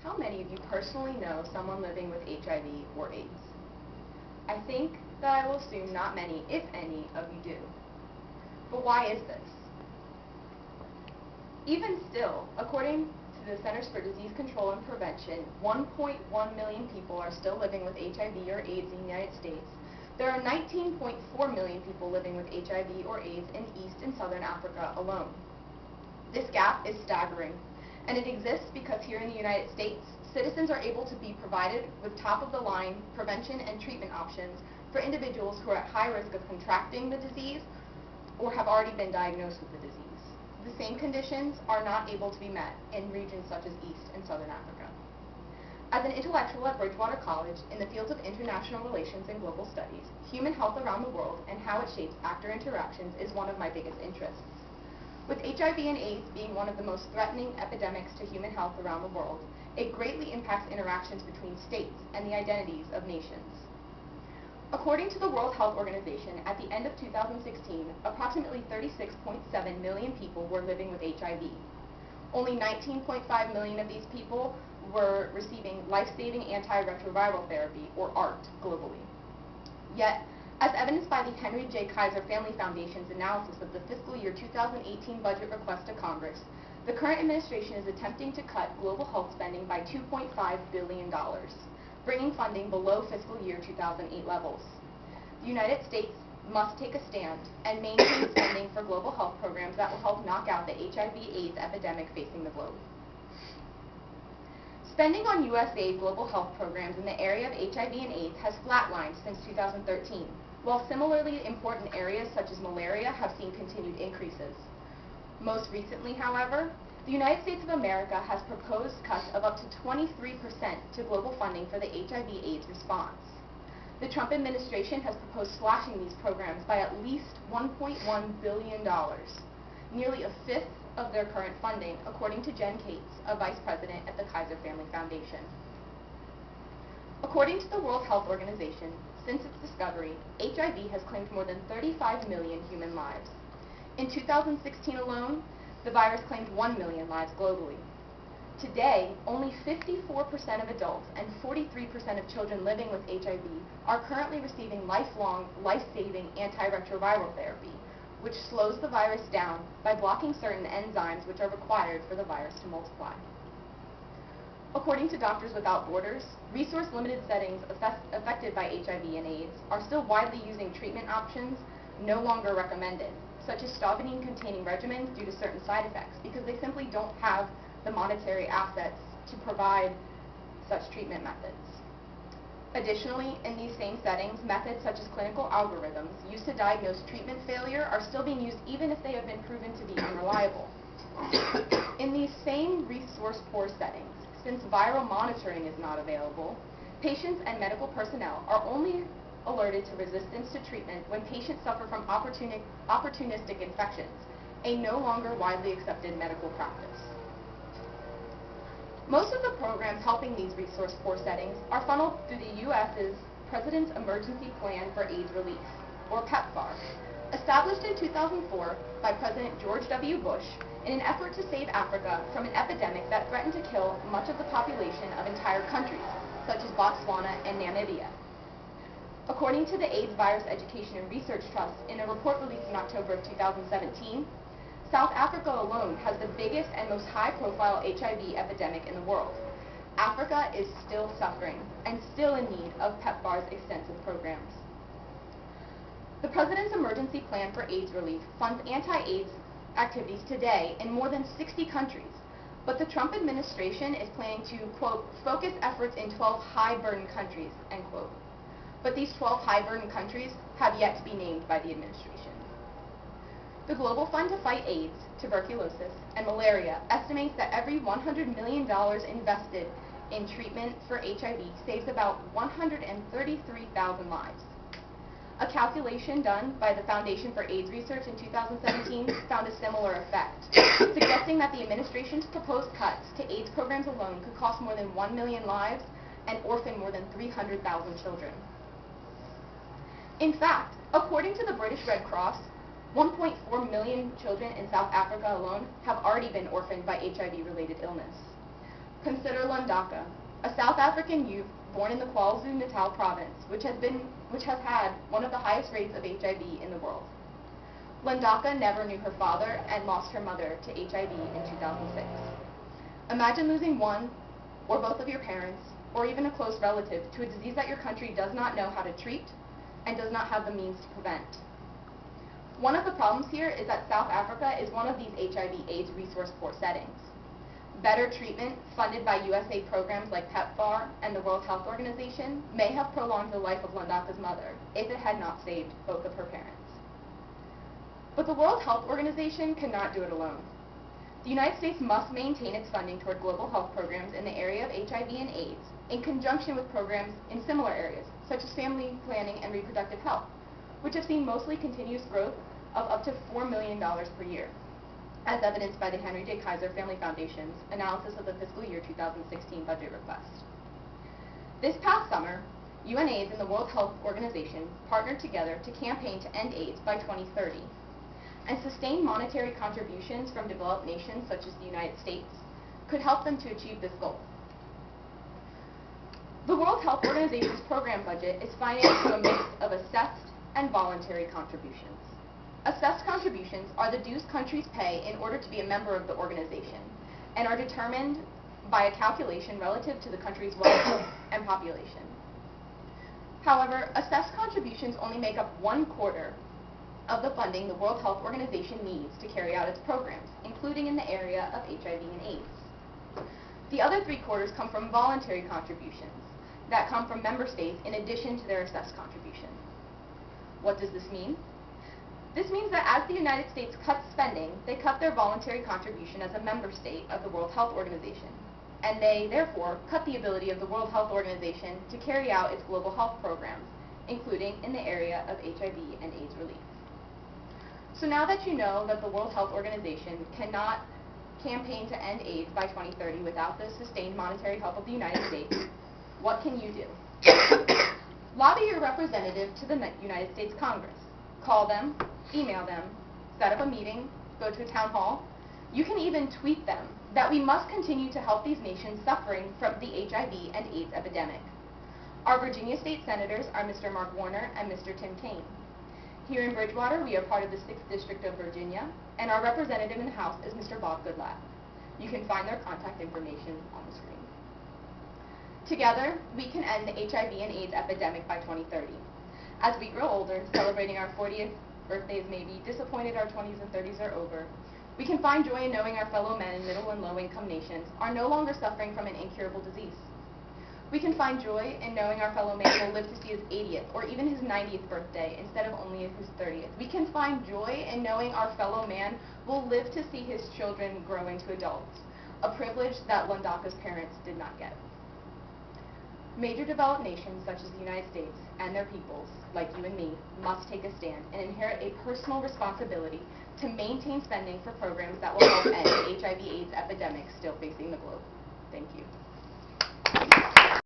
how many of you personally know someone living with HIV or AIDS? I think that I will assume not many, if any, of you do. But why is this? Even still, according to the Centers for Disease Control and Prevention, 1.1 million people are still living with HIV or AIDS in the United States. There are 19.4 million people living with HIV or AIDS in East and Southern Africa alone. This gap is staggering, and it exists because here in the United States, citizens are able to be provided with top-of-the-line prevention and treatment options for individuals who are at high risk of contracting the disease or have already been diagnosed with the disease. The same conditions are not able to be met in regions such as East and Southern Africa. As an intellectual at Bridgewater College in the fields of international relations and global studies, human health around the world and how it shapes actor interactions is one of my biggest interests. With HIV and AIDS being one of the most threatening epidemics to human health around the world, it greatly impacts interactions between states and the identities of nations. According to the World Health Organization, at the end of 2016, approximately 36.7 million people were living with HIV. Only 19.5 million of these people were receiving life-saving antiretroviral therapy, or ART, globally. Yet, as evidenced by the Henry J. Kaiser Family Foundation's analysis of the fiscal year 2018 budget request to Congress, the current administration is attempting to cut global health spending by $2.5 billion, bringing funding below fiscal year 2008 levels. The United States must take a stand and maintain spending for global health programs that will help knock out the HIV/AIDS epidemic facing the globe. Spending on USAID global health programs in the area of HIV and AIDS has flatlined since 2013, while similarly important areas such as malaria have seen continued increases. Most recently, however, the United States of America has proposed cuts of up to 23% to global funding for the HIV/AIDS response. The Trump administration has proposed slashing these programs by at least $1.1 billion, nearly a fifth of their current funding, according to Jen Cates, a vice president at the Kaiser Family Foundation. According to the World Health Organization, since its discovery, HIV has claimed more than 35 million human lives. In 2016 alone, the virus claimed 1 million lives globally. Today, only 54% of adults and 43% of children living with HIV are currently receiving lifelong, life-saving antiretroviral therapy, which slows the virus down by blocking certain enzymes which are required for the virus to multiply. According to Doctors Without Borders, resource-limited settings affected by HIV and AIDS are still widely using treatment options no longer recommended, such as stavudine-containing regimens due to certain side effects, because they simply don't have the monetary assets to provide such treatment methods. Additionally, in these same settings, methods such as clinical algorithms used to diagnose treatment failure are still being used even if they have been proven to be unreliable. In these same resource-poor settings, since viral monitoring is not available, patients and medical personnel are only alerted to resistance to treatment when patients suffer from opportunistic infections, a no longer widely accepted medical practice. Most of the programs helping these resource-poor settings are funneled through the U.S.'s President's Emergency Plan for AIDS Relief, or PEPFAR, established in 2004 by President George W. Bush in an effort to save Africa from an epidemic that threatened to kill much of the population of entire countries, such as Botswana and Namibia. According to the AIDS Virus Education and Research Trust, in a report released in October of 2017, South Africa alone has the biggest and most high-profile HIV epidemic in the world. Africa is still suffering and still in need of PEPFAR's extensive programs. The President's Emergency Plan for AIDS Relief funds anti-AIDS activities today in more than 60 countries, but the Trump administration is planning to, quote, focus efforts in 12 high-burden countries, end quote. But these 12 high-burden countries have yet to be named by the administration. The Global Fund to Fight AIDS, Tuberculosis, and Malaria estimates that every $100 million invested in treatment for HIV saves about 133,000 lives. A calculation done by the Foundation for AIDS Research in 2017 found a similar effect, suggesting that the administration's proposed cuts to AIDS programs alone could cost more than 1 million lives and orphan more than 300,000 children. In fact, according to the British Red Cross, 1.4 million children in South Africa alone have already been orphaned by HIV-related illness. Consider Lundaka, a South African youth born in the KwaZulu-Natal province, which has had one of the highest rates of HIV in the world. Lundaka never knew her father and lost her mother to HIV in 2006. Imagine losing one or both of your parents, or even a close relative, to a disease that your country does not know how to treat and does not have the means to prevent. One of the problems here is that South Africa is one of these HIV/AIDS resource poor settings. Better treatment, funded by USAID programs like PEPFAR and the World Health Organization, may have prolonged the life of Lundaka's mother if it had not saved both of her parents. But the World Health Organization cannot do it alone. The United States must maintain its funding toward global health programs in the area of HIV and AIDS, in conjunction with programs in similar areas, such as family planning and reproductive health, which have seen mostly continuous growth of up to $4 million per year, as evidenced by the Henry J. Kaiser Family Foundation's analysis of the fiscal year 2016 budget request. This past summer, UNAIDS and the World Health Organization partnered together to campaign to end AIDS by 2030, and sustained monetary contributions from developed nations such as the United States could help them to achieve this goal. The World Health Organization's program budget is financed through a mix of assessed and voluntary contributions. Assessed contributions are the dues countries pay in order to be a member of the organization and are determined by a calculation relative to the country's wealth and population. However, assessed contributions only make up 1/4 of the funding the World Health Organization needs to carry out its programs, including in the area of HIV and AIDS. The other 3/4 come from voluntary contributions that come from member states in addition to their assessed contribution. What does this mean? This means that as the United States cuts spending, they cut their voluntary contribution as a member state of the World Health Organization, and they, therefore, cut the ability of the World Health Organization to carry out its global health programs, including in the area of HIV and AIDS relief. So now that you know that the World Health Organization cannot campaign to end AIDS by 2030 without the sustained monetary help of the United States, what can you do? Lobby your representative to the United States Congress. Call them, email them, set up a meeting, go to a town hall. You can even tweet them that we must continue to help these nations suffering from the HIV and AIDS epidemic. Our Virginia state senators are Mr. Mark Warner and Mr. Tim Kaine. Here in Bridgewater, we are part of the 6th District of Virginia, and our representative in the House is Mr. Bob Goodlatte. You can find their contact information on the screen. Together, we can end the HIV and AIDS epidemic by 2030. As we grow older, celebrating our 40th birthdays maybe, disappointed our 20s and 30s are over, we can find joy in knowing our fellow men in middle and low-income nations are no longer suffering from an incurable disease. We can find joy in knowing our fellow man will live to see his 80th or even his 90th birthday instead of only his 30th. We can find joy in knowing our fellow man will live to see his children grow into adults, a privilege that Lundaka's parents did not get. Major developed nations such as the United States and their peoples, like you and me, must take a stand and inherit a personal responsibility to maintain spending for programs that will help end the HIV/AIDS epidemic still facing the globe. Thank you.